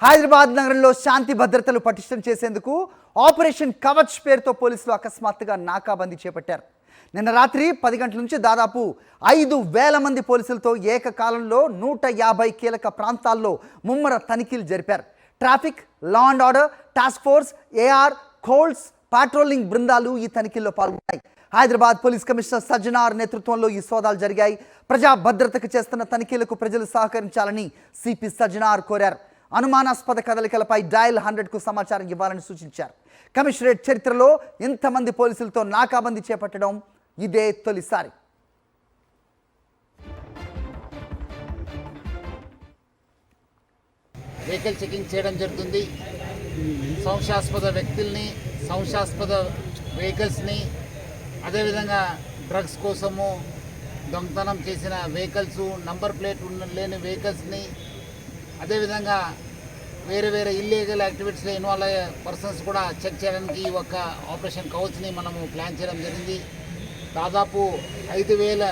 హైదరాబాద్ నగరంలో శాంతి భద్రతలు పటిష్టం చేసేందుకు ఆపరేషన్ కవచ్ పేరుతో పోలీసులు అకస్మాత్తుగా నాకాబందీ చేపట్టారు. నిన్న రాత్రి 10 గంటల నుంచి దాదాపు 5,000 మంది పోలీసులతో ఏకకాలంలో 150 కీలక ప్రాంతాల్లో ముమ్మర తనిఖీలు జరిపారు. Traffic, law and order, task force, AR, కోల్స్, పాట్రోలింగ్ బృందాలు ఈ తనిఖీల్లో పాల్గొన్నాయి. హైదరాబాద్ పోలీస్ కమిషనర్ సజ్జనార్ నేతృత్వంలో ఈ సోదాలు జరిగాయి. ప్రజా భద్రతకు చేస్తున్న తనిఖీలకు ప్రజలు సహకరించాలని సిపి సజ్జనార్ కోరారు. అనుమానాస్పద కదలికలపై డయల్ 100కు సమాచారం ఇవ్వాలని సూచించారు. కమిషనరేట్ చరిత్రలో ఇంతమంది పోలీసులతో నాకాబందీ చేపట్టడం ఇదే తొలిసారి. వెహికల్ చెకింగ్ చేయడం జరుగుతుంది. సంశయాస్పద వ్యక్తుల్ని, సంశయాస్పద వెహికల్స్ని, అదేవిధంగా డ్రగ్స్ కోసము దొంగతనం చేసిన వెహికల్స్, నంబర్ ప్లేట్ లేని వెహికల్స్ని, అదేవిధంగా వేరే వేరే ఇల్లీగల్ యాక్టివిటీస్లో ఇన్వాల్వ్ అయ్యే పర్సన్స్ కూడా చెక్ చేయడానికి ఒక ఆపరేషన్ కవచ్ని మనము ప్లాన్ చేయడం జరిగింది. దాదాపు 5,000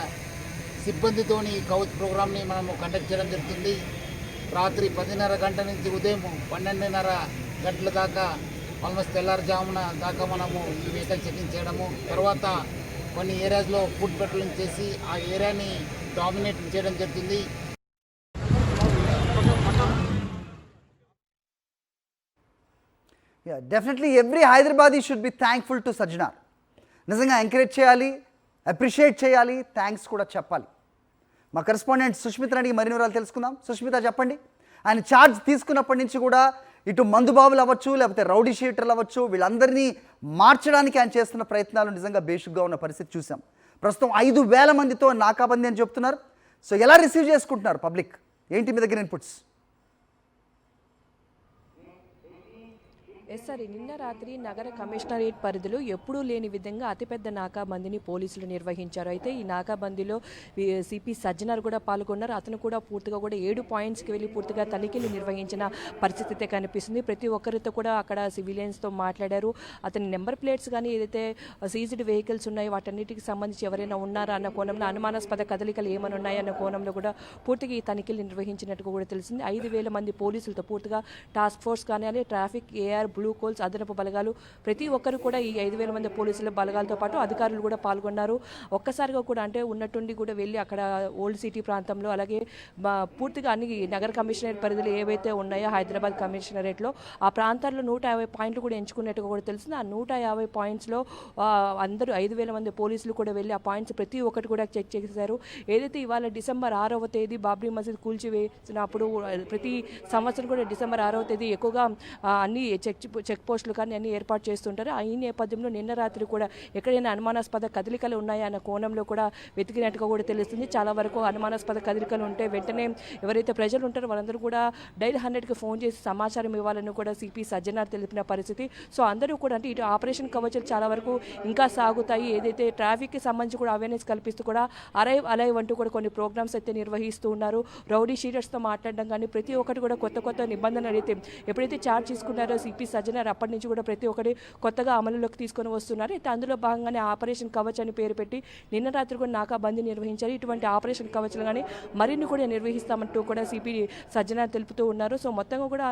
సిబ్బందితోని ఈ కవచ్ ప్రోగ్రామ్ని మనము కండక్ట్ చేయడం జరుగుతుంది. రాత్రి 10:30 గంటల నుంచి ఉదయం 12:30 గంటల దాకా ఆల్మోస్ట్ తెల్లారుజామున దాకా మనము ఈ వెహికల్ చెకింగ్ చేయడము, తర్వాత కొన్ని ఏరియాస్లో ఫుడ్ పెట్రోలింగ్ చేసి ఆ ఏరియాని డామినేట్ చేయడం జరుగుతుంది. Definitely every Hyderabadi should be thankful to Sajjanar. నిజంగా ఎంకరేజ్ చేయాలి, అప్రిషియేట్ చేయాలి, థ్యాంక్స్ కూడా చెప్పాలి. మా కరెస్పాండెంట్ సుష్మితని అడిగి మరిన్ని వివరాలు తెలుసుకుందాం. సుష్మిత, చెప్పండి. ఆయన ఛార్జ్ తీసుకున్నప్పటి నుంచి కూడా ఇటు మందుబాబులు అవ్వచ్చు, లేకపోతే రౌడీ షీటర్లు అవ్వచ్చు, వీళ్ళందరినీ మార్చడానికి ఆయన చేస్తున్న ప్రయత్నాలు నిజంగా బేషుగ్గా ఉన్న పరిస్థితి చూసాం. ప్రస్తుతం 5,000 మందితో నాకాబందీ అని చెప్తున్నారు. సో ఎలా రిసీవ్ చేసుకుంటున్నారు పబ్లిక్? ఏంటి మీ దగ్గర ఇన్పుట్స్? సార్, నిన్న రాత్రి నగర కమిషనరేట్ పరిధిలో ఎప్పుడూ లేని విధంగా అతిపెద్ద నాకాబందీని పోలీసులు నిర్వహించారు. అయితే ఈ నాకాబందీలో సిపి సజ్జనార్ కూడా పాల్గొన్నారు. అతను కూడా పూర్తిగా 7 పాయింట్స్కి వెళ్ళి పూర్తిగా తనిఖీలు నిర్వహించిన పరిస్థితి అయితే కనిపిస్తుంది. ప్రతి ఒక్కరితో కూడా అక్కడ సివిలియన్స్తో మాట్లాడారు. అతని నెంబర్ ప్లేట్స్ కానీ ఏదైతే సీజ్డ్ వెహికల్స్ ఉన్నాయో వాటన్నిటికి సంబంధించి ఎవరైనా ఉన్నారా అన్న కోణంలో, అనుమానాస్పద కదలికలు ఏమైనా ఉన్నాయన్న కోణంలో కూడా పూర్తిగా ఈ తనిఖీలు నిర్వహించినట్టుగా కూడా తెలిసింది. 5,000 మంది పోలీసులతో పూర్తిగా టాస్క్ ఫోర్స్ కానీ, ట్రాఫిక్, ఏఆర్, బ్లూ కోల్స్, అదనపు బలగాలు, ప్రతి ఒక్కరు కూడా ఈ 5,000 మంది పోలీసుల బలగాలతో పాటు అధికారులు కూడా పాల్గొన్నారు. ఒక్కసారిగా కూడా అంటే ఉన్నట్టుండి కూడా వెళ్ళి అక్కడ ఓల్డ్ సిటీ ప్రాంతంలో, అలాగే పూర్తిగా అన్ని నగర కమిషనరేట్ పరిధిలో ఏవైతే ఉన్నాయో హైదరాబాద్ కమిషనరేట్లో ఆ ప్రాంతాల్లో 150 పాయింట్లు కూడా ఎంచుకున్నట్టుగా కూడా తెలిసింది. ఆ 150 పాయింట్స్లో అందరూ 5,000 మంది పోలీసులు కూడా వెళ్ళి ఆ పాయింట్స్ ప్రతి ఒక్కటి కూడా చెక్ చేశారు. ఏదైతే ఇవాళ డిసెంబర్ 6వ తేదీ బాబ్రీ మసీద్ కూల్చివేసినప్పుడు ప్రతి సంవత్సరం కూడా డిసెంబర్ 6వ తేదీ ఎక్కువగా అన్ని చెక్ పోస్టులు కానీ అన్ని ఏర్పాటు చేస్తుంటారు. ఈ నేపథ్యంలో నిన్న రాత్రి కూడా ఎక్కడైనా అనుమానాస్పద కదలికలు ఉన్నాయా అన్న కోణంలో కూడా వెతికినట్టుగా కూడా తెలుస్తుంది. చాలా వరకు అనుమానాస్పద కదలికలు ఉంటే వెంటనే ఎవరైతే ప్రజలు ఉంటారో వాళ్ళందరూ కూడా డైల్ 100కి ఫోన్ చేసి సమాచారం ఇవ్వాలని కూడా సిపి సజ్జనార్ తెలిపిన పరిస్థితి. సో అందరూ కూడా అంటే ఇటు ఆపరేషన్ కవచలు చాలా వరకు ఇంకా సాగుతాయి. ఏదైతే ట్రాఫిక్కి సంబంధించి కూడా అవేర్నెస్ కల్పిస్తూ కూడా అలైవ్ అంటూ కూడా కొన్ని ప్రోగ్రామ్స్ అయితే నిర్వహిస్తూ ఉన్నారు. రౌడీ షీటర్స్తో మాట్లాడడం కానీ ప్రతి ఒక్కటి కూడా కొత్త నిబంధనలు అయితే ఎప్పుడైతే ఛార్జ్ తీసుకున్నారో సిపి సజ్జనార్ అప్పటి నుంచి కూడా ప్రతి ఒక్కటి కొత్తగా అమలులోకి తీసుకొని వస్తున్నారు. అయితే అందులో భాగంగానే ఆపరేషన్ కవచ్ అని పేరు పెట్టి నిన్న రాత్రి కూడా నాకాబందీ నిర్వహించారు. ఇటువంటి ఆపరేషన్ కవచ్లు కానీ మరిన్ని కూడా నిర్వహిస్తామంటూ కూడా సిపి సజ్జనార్ తెలుపుతూ ఉన్నారు. సో మొత్తంగా కూడా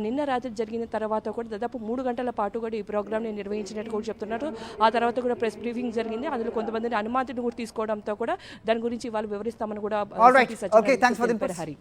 నిన్న రాత్రి జరిగిన తర్వాత కూడా దాదాపు 3 గంటల పాటు కూడా ఈ ప్రోగ్రామ్ని నిర్వహించినట్టు కూడా చెప్తున్నారు. ఆ తర్వాత కూడా ప్రెస్ బ్రీఫింగ్ జరిగింది. అందులో కొంతమందిని అనుమతిని కూడా తీసుకోవడంతో కూడా దాని గురించి వాళ్ళు వివరిస్తామని కూడా హరి